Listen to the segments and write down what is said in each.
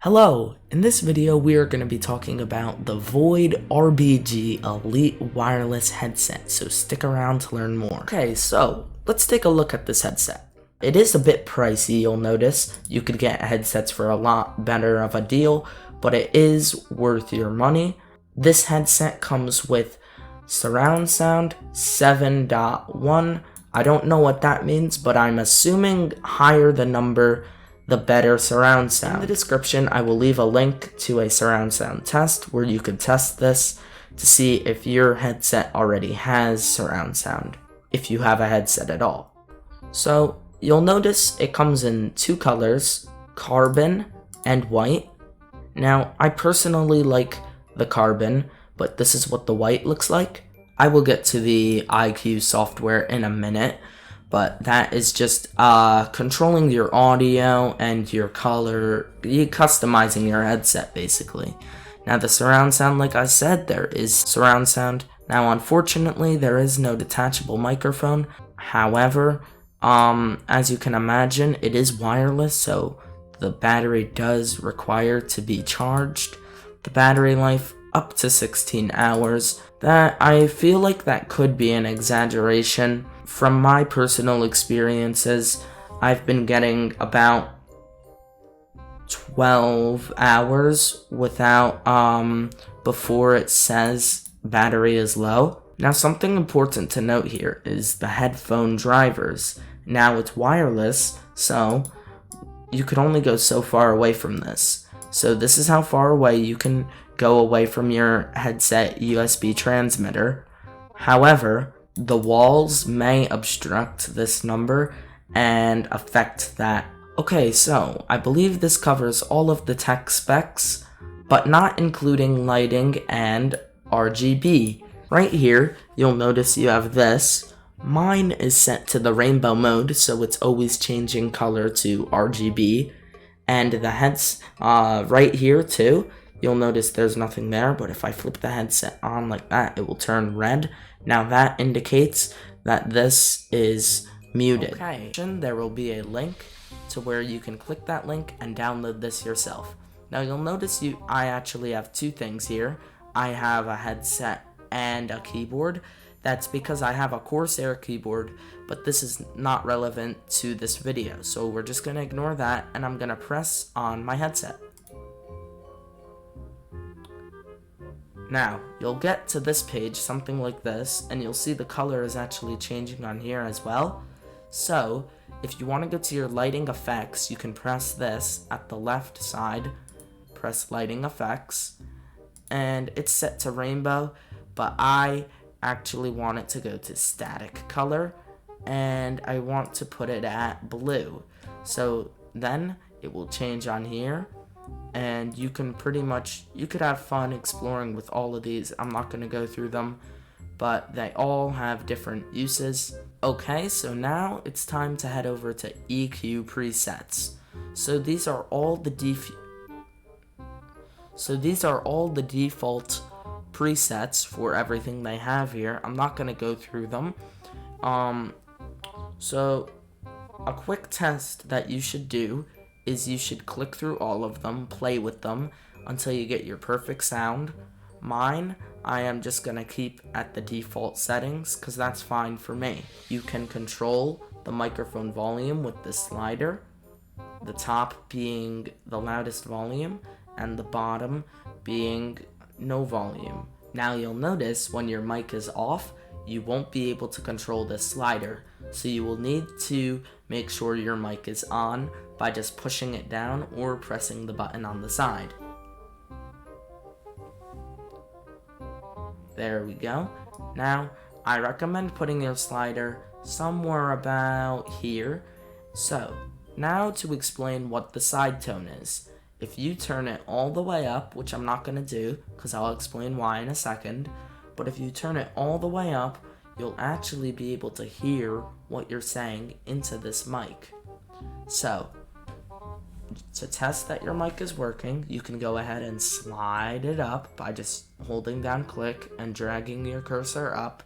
Hello, in this video we are going to be talking about the Void RBG Elite Wireless Headset, so stick around to learn more. Okay, so let's take a look at this headset. It is a bit pricey, you'll notice. You could get headsets for a lot better of a deal, but it is worth your money. This headset comes with surround sound 7.1. I don't know what that means, but I'm assuming higher the number, the better surround sound. In the description, I will leave a link to a surround sound test where you could test this to see if your headset already has surround sound, if you have a headset at all. So you'll notice it comes in two colors, carbon and white. Now, I personally like the carbon, but this is what the white looks like. I will get to the IQ software in a minute, but that is just controlling your audio and your color, customizing your headset basically. Now the surround sound, like I said, there is surround sound. Now unfortunately there is no detachable microphone. However, as you can imagine, it is wireless, so the battery does require to be charged. The battery life up to 16 hours. That I feel like that could be an exaggeration. From my personal experiences, I've been getting about 12 hours without before it says battery is low. Now something important to note here is the headphone drivers. Now it's wireless, so you could only go so far away from this. So this is how far away you can go away from your headset USB transmitter. However, the walls may obstruct this number and affect that. Okay, so I believe this covers all of the tech specs, but not including lighting and RGB. Right here, you'll notice you have this. Mine is set to the rainbow mode, so it's always changing color to RGB. And the heads, right here too, you'll notice there's nothing there, but if I flip the headset on like that, it will turn red. Now that indicates that this is muted. Okay, there will be a link to where you can click that link and download this yourself. Now you'll notice I actually have two things here. I have a headset and a keyboard. That's because I have a Corsair keyboard, but this is not relevant to this video, so we're just gonna ignore that, and I'm gonna press on my headset. Now, you'll get to this page, something like this, and you'll see the color is actually changing on here as well. So, if you want to go to your lighting effects, you can press this at the left side, press lighting effects, and it's set to rainbow, but I actually want it to go to static color, and I want to put it at blue. So then it will change on here, and you can you could have fun exploring with all of these. I'm not going to go through them, but they all have different uses. Okay, so now it's time to head over to EQ presets. So these are all the default presets for everything they have here. I'm not going to go through them. So a quick test that you should do is you should click through all of them, play with them until you get your perfect sound. Mine, I am just going to keep at the default settings because that's fine for me. You can control the microphone volume with the slider, the top being the loudest volume and the bottom being no volume. Now you'll notice when your mic is off, you won't be able to control this slider, so you will need to make sure your mic is on by just pushing it down or pressing the button on the side. There we go. Now, I recommend putting your slider somewhere about here. So, now to explain what the side tone is. If you turn it all the way up, which I'm not going to do because I'll explain why in a second, but if you turn it all the way up, you'll actually be able to hear what you're saying into this mic. So, to test that your mic is working, you can go ahead and slide it up by just holding down click and dragging your cursor up.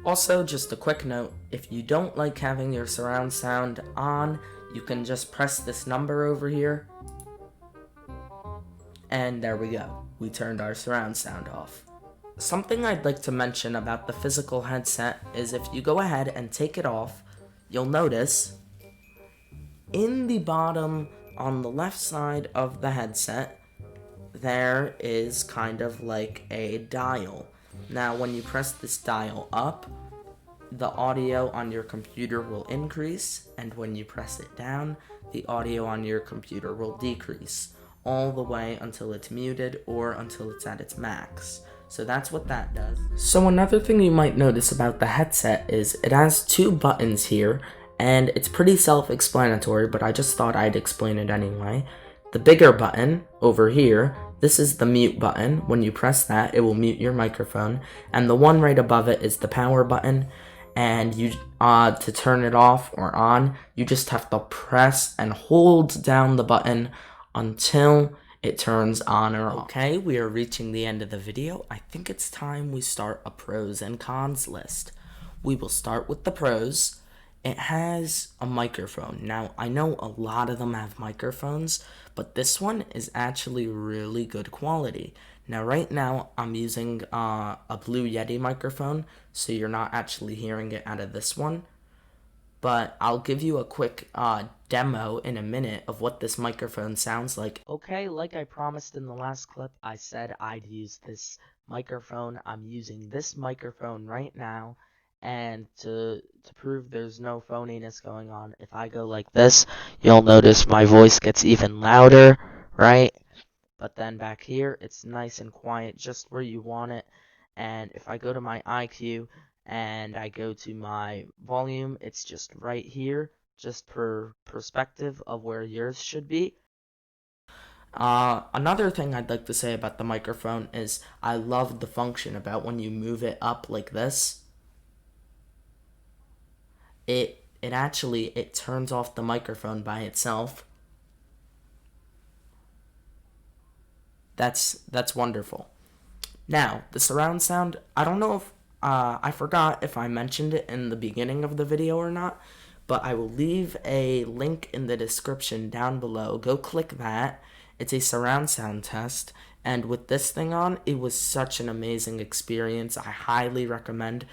Also, just a quick note, if you don't like having your surround sound on, you can just press this number over here And there we go, we turned our surround sound off. Something I'd like to mention about the physical headset is if you go ahead and take it off, you'll notice in the bottom on the left side of the headset, there is kind of like a dial. Now, when you press this dial up, the audio on your computer will increase, and when you press it down, the audio on your computer will decrease, all the way until it's muted or until it's at its max. So that's what that does. So another thing you might notice about the headset is it has two buttons here, and it's pretty self-explanatory, but I just thought I'd explain it anyway. The bigger button over here, this is the mute button. When you press that, it will mute your microphone, and the one right above it is the power button. And you to turn it off or on, you just have to press and hold down the button until it turns on or off. Okay, we are reaching the end of the video. I think it's time we start a pros and cons list. We will start with the pros. It has a microphone. Now, I know a lot of them have microphones, but this one is actually really good quality. Now, right now, I'm using a Blue Yeti microphone, so you're not actually hearing it out of this one. But I'll give you a quick demo in a minute of what this microphone sounds like. Okay, like I promised in the last clip, I said I'd use this microphone. I'm using this microphone right now. And to prove there's no phoniness going on, if I go like this, you'll notice my voice gets even louder, right? But then back here, it's nice and quiet just where you want it. And if I go to my IQ and I go to my volume, it's just right here, just per perspective of where yours should be. Another thing I'd like to say about the microphone is I love the function about when you move it up like this. It actually turns off the microphone by itself. That's wonderful. Now, the surround sound, I don't know if I forgot if I mentioned it in the beginning of the video or not, but I will leave a link in the description down below. Go click that. It's a surround sound test, and with this thing on, it was such an amazing experience. I highly recommend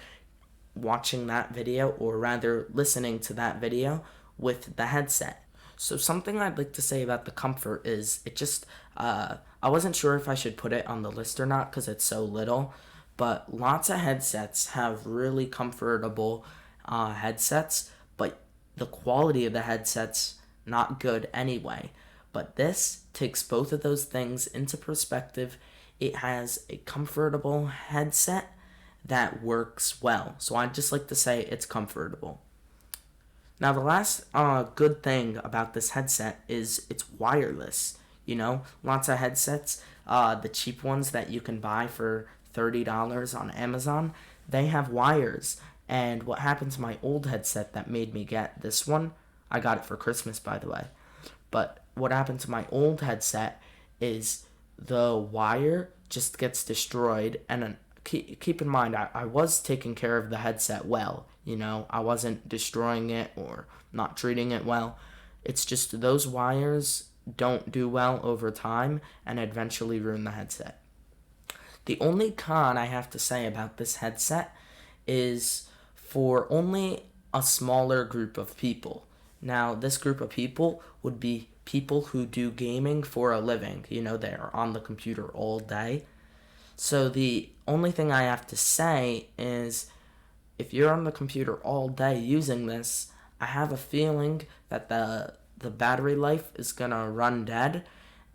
watching that video, or rather listening to that video with the headset. So something I'd like to say about the comfort is it just I wasn't sure if I should put it on the list or not because it's so little, but lots of headsets have really comfortable headsets, but the quality of the headsets not good anyway. But this takes both of those things into perspective. It has a comfortable headset that works well. So I'd just like to say it's comfortable. Now, the last good thing about this headset is it's wireless. You know, lots of headsets, the cheap ones that you can buy for $30 on Amazon, they have wires. And what happened to my old headset that made me get this one, I got it for Christmas, by the way. But what happened to my old headset is the wire just gets destroyed, and keep in mind, I was taking care of the headset well. You know, I wasn't destroying it or not treating it well. It's just those wires don't do well over time and eventually ruin the headset. The only con I have to say about this headset is for only a smaller group of people. Now, this group of people would be people who do gaming for a living. You know, they're on the computer all day. So the only thing I have to say is if you're on the computer all day using this, I have a feeling that the battery life is gonna run dead,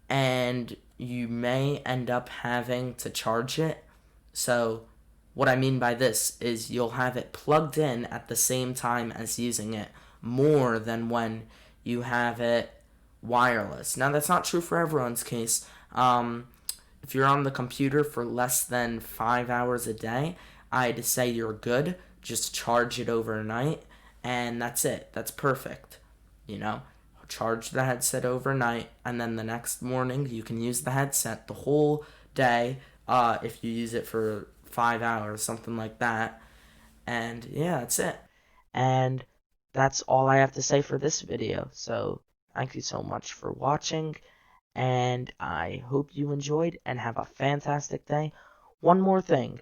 and you may end up having to charge it. So what I mean by this is you'll have it plugged in at the same time as using it more than when you have it wireless. Now, that's not true for everyone's case. If you're on the computer for less than 5 hours a day, I'd say you're good. Just charge it overnight, and that's it. That's perfect. You know, charge the headset overnight, and then the next morning you can use the headset the whole day if you use it for 5 hours, something like that. And yeah, that's it. And that's all I have to say for this video. So thank you so much for watching, and I hope you enjoyed and have a fantastic day. One more thing,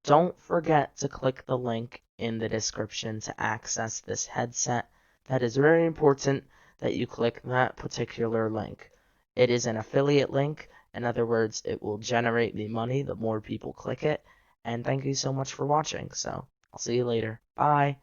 don't forget to click the link in the description to access this headset. That is very important that you click that particular link. It is an affiliate link. In other words, it will generate the money the more people click it. And thank you so much for watching. So, I'll see you later. Bye.